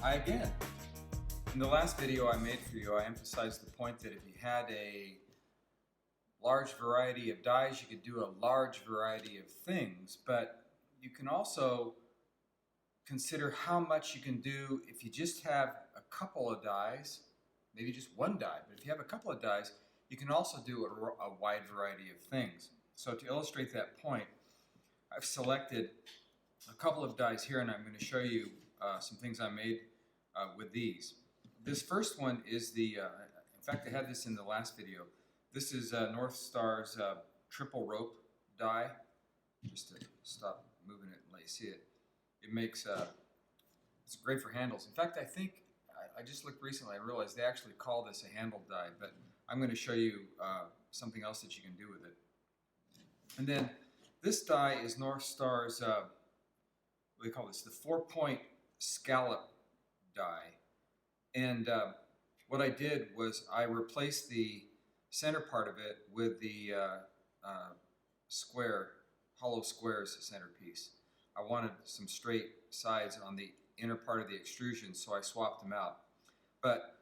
Hi again. In the last video I made for you, I emphasized the point that if you had a large variety of dyes, you could do a large variety of things, but you can also consider how much you can do if you just have a couple of dyes, maybe just one dye, but if you have a couple of dyes, you can also do a wide variety of things. So to illustrate that point, I've selected a couple of dyes here, and I'm going to show you some things I made with these. This first one is in fact I had this in the last video. This is North Star's triple rope dye. Just to stop moving it and let you see it. It makes, it's great for handles. In fact, I think, I just looked recently, I realized they actually call this a handle dye, but I'm going to show you something else that you can do with it. And then this dye is North Star's, what do they call this? The 4-point Scallop Die. And what I did was I replaced the center part of it with the hollow squares centerpiece. I wanted some straight sides on the inner part of the extrusion, so I swapped them out. But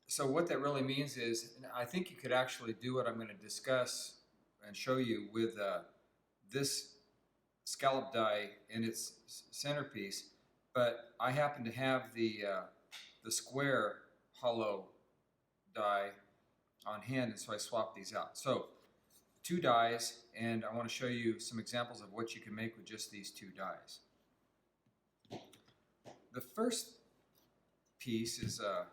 so what that really means is, I think you could actually do what I'm going to discuss and show you with this scallop die in its centerpiece, but I happen to have the square hollow die on hand, and so I swapped these out. So 2 dies, and I want to show you some examples of what you can make with just these 2 dies. The first piece is I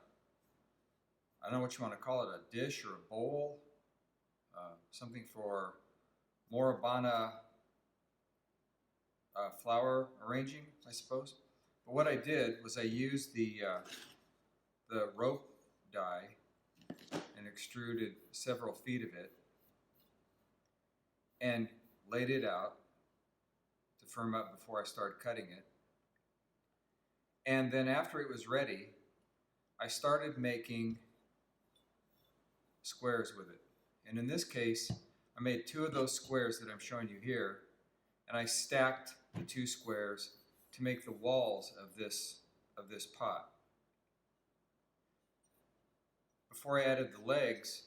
don't know what you want to call it, a dish or a bowl, something for Morabana flower arranging, I suppose. But what I did was I used the rope die and extruded several feet of it and laid it out to firm up before I started cutting it. And then after it was ready, I started making squares with it. And in this case, I made 2 of those squares that I'm showing you here, and I stacked the 2 squares to make the walls of this pot. Before I added the legs,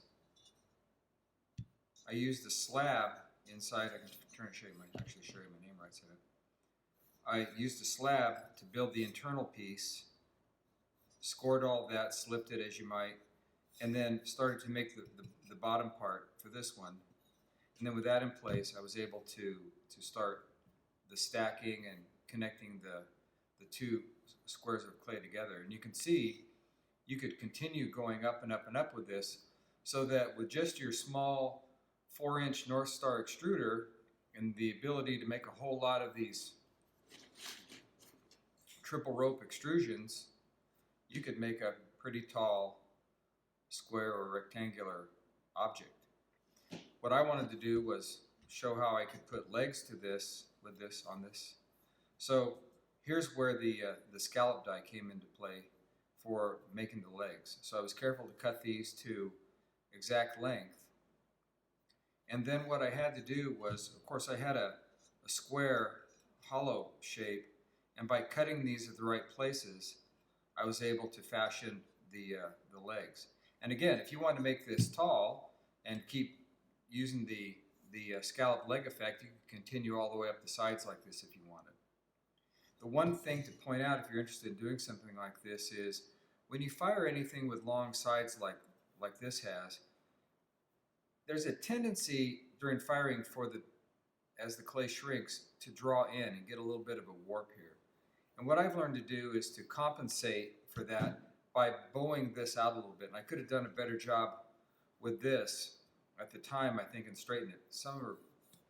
I used a slab inside. I can turn and show you my name right side up. I used a slab to build the internal piece, scored all that, slipped it as you might, and then started to make the bottom part for this one. And then with that in place, I was able to start the stacking and connecting the 2 squares of clay together. And you can see you could continue going up and up and up with this, so that with just your small 4-inch North Star extruder and the ability to make a whole lot of these triple rope extrusions, you could make a pretty tall square or rectangular object. What I wanted to do was show how I could put legs to this with this on this. So here's where the scallop die came into play for making the legs. So I was careful to cut these to exact length. And then what I had to do was, of course, I had a square hollow shape, and by cutting these at the right places, I was able to fashion the legs. And again, if you want to make this tall and keep using the scallop leg effect, you can continue all the way up the sides like this if you wanted. The one thing to point out if you're interested in doing something like this is when you fire anything with long sides like this has, there's a tendency during firing as the clay shrinks to draw in and get a little bit of a warp here. And what I've learned to do is to compensate for that by bowing this out a little bit. And I could have done a better job with this at the time, I think, and straighten it. Some are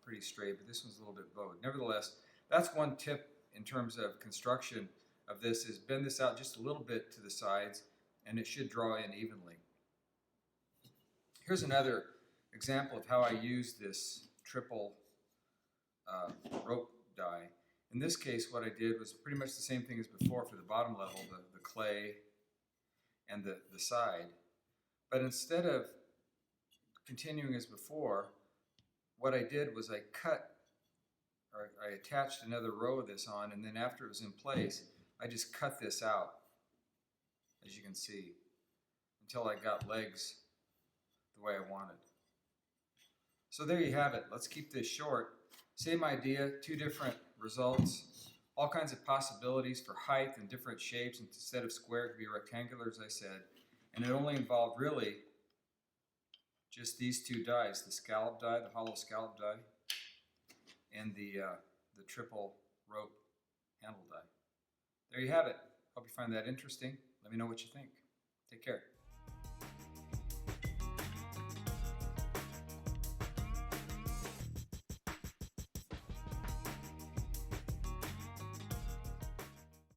pretty straight, but this one's a little bit bowed. Nevertheless, that's one tip in terms of construction of this, is bend this out just a little bit to the sides, and it should draw in evenly. Here's another example of how I use this triple rope die. In this case, what I did was pretty much the same thing as before for the bottom level, the clay and the side. But instead of continuing as before, what I did was I attached another row of this on, and then after it was in place, I just cut this out as you can see, until I got legs the way I wanted. So there you have it. Let's keep this short. Same idea, two different results, all kinds of possibilities for height and different shapes. Instead of square, it could be rectangular, as I said. And it only involved really just these two dies, the scallop die, the hollow scallop die, and the triple rope handle die. There you have it. Hope you find that interesting. Let me know what you think. Take care.